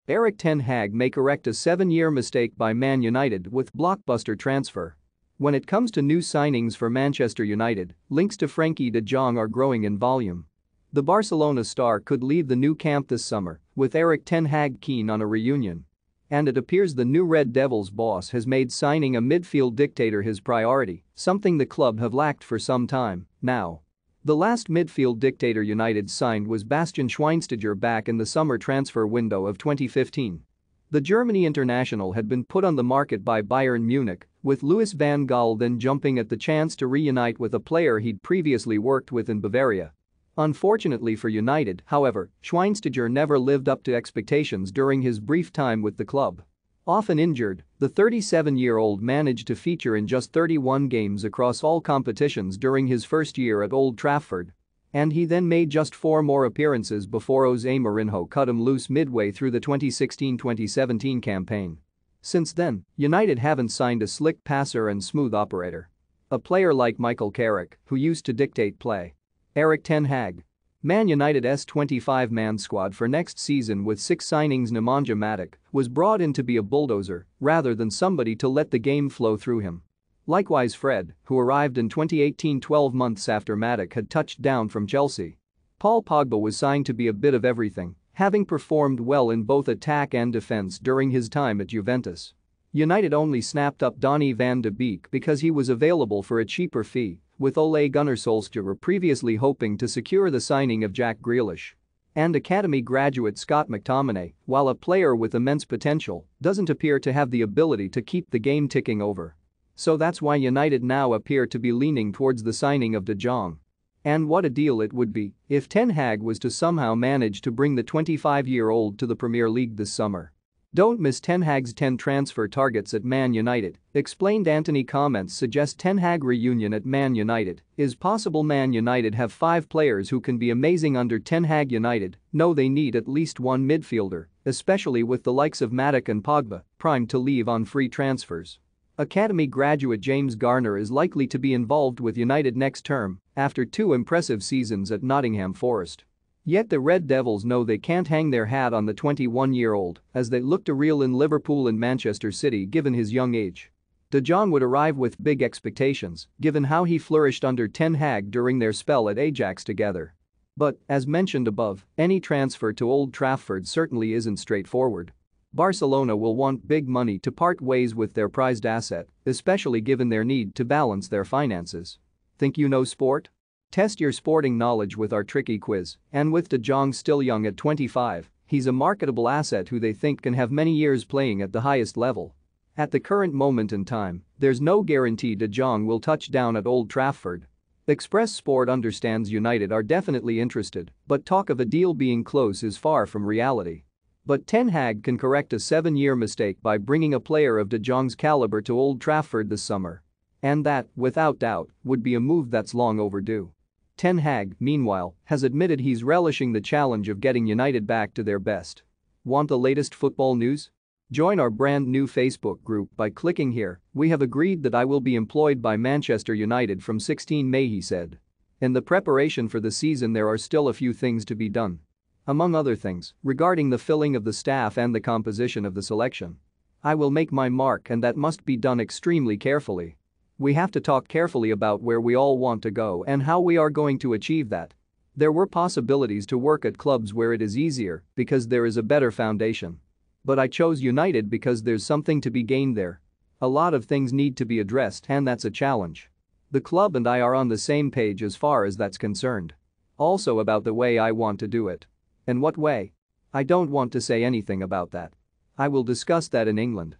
Erik Ten Hag may correct a 7-year mistake by Man United with blockbuster transfer. When it comes to new signings for Manchester United, links to Frenkie de Jong are growing in volume. The Barcelona star could leave the new camp this summer, with Erik Ten Hag keen on a reunion. And it appears the new Red Devils boss has made signing a midfield dictator his priority, something the club have lacked for some time now. The last midfield dictator United signed was Bastian Schweinsteiger back in the summer transfer window of 2015. The Germany international had been put on the market by Bayern Munich, with Louis van Gaal then jumping at the chance to reunite with a player he'd previously worked with in Bavaria. Unfortunately for United, however, Schweinsteiger never lived up to expectations during his brief time with the club. Often injured, the 37-year-old managed to feature in just 31 games across all competitions during his first year at Old Trafford. And he then made just 4 more appearances before Jose Mourinho cut him loose midway through the 2016-2017 campaign. Since then, United haven't signed a slick passer and smooth operator. A player like Michael Carrick, who used to dictate play. Erik Ten Hag. Man United's 25-man squad for next season with 6 signings. Nemanja Matic was brought in to be a bulldozer rather than somebody to let the game flow through him. Likewise Fred, who arrived in 2018 12 months after Matic had touched down from Chelsea. Paul Pogba was signed to be a bit of everything, having performed well in both attack and defense during his time at Juventus. United only snapped up Donny van de Beek because he was available for a cheaper fee, with Ole Gunnar Solskjaer previously hoping to secure the signing of Jack Grealish. And academy graduate Scott McTominay, while a player with immense potential, doesn't appear to have the ability to keep the game ticking over. So that's why United now appear to be leaning towards the signing of de Jong. And what a deal it would be if Ten Hag was to somehow manage to bring the 25-year-old to the Premier League this summer. Don't miss Ten Hag's 10 transfer targets at Man United, explained. Anthony comments suggest Ten Hag reunion at Man United is possible. Man United have 5 players who can be amazing under Ten Hag. United know they need at least one midfielder, especially with the likes of Matic and Pogba primed to leave on free transfers. Academy graduate James Garner is likely to be involved with United next term after 2 impressive seasons at Nottingham Forest. Yet the Red Devils know they can't hang their hat on the 21-year-old as they look to reel in Liverpool and Manchester City given his young age. De Jong would arrive with big expectations given how he flourished under Ten Hag during their spell at Ajax together. But, as mentioned above, any transfer to Old Trafford certainly isn't straightforward. Barcelona will want big money to part ways with their prized asset, especially given their need to balance their finances. Think you know sport? Test your sporting knowledge with our tricky quiz, and with De Jong still young at 25, he's a marketable asset who they think can have many years playing at the highest level. At the current moment in time, there's no guarantee De Jong will touch down at Old Trafford. Express Sport understands United are definitely interested, but talk of a deal being close is far from reality. But Ten Hag can correct a 7-year mistake by bringing a player of De Jong's caliber to Old Trafford this summer. And that, without doubt, would be a move that's long overdue. Ten Hag, meanwhile, has admitted he's relishing the challenge of getting United back to their best. Want the latest football news? Join our brand new Facebook group by clicking here. We have agreed that I will be employed by Manchester United from 16 May, he said. In the preparation for the season there are still a few things to be done. Among other things, regarding the filling of the staff and the composition of the selection. I will make my mark and that must be done extremely carefully. We have to talk carefully about where we all want to go and how we are going to achieve that. There were possibilities to work at clubs where it is easier because there is a better foundation. But I chose United because there's something to be gained there. A lot of things need to be addressed and that's a challenge. The club and I are on the same page as far as that's concerned. Also about the way I want to do it. In what way? I don't want to say anything about that. I will discuss that in England.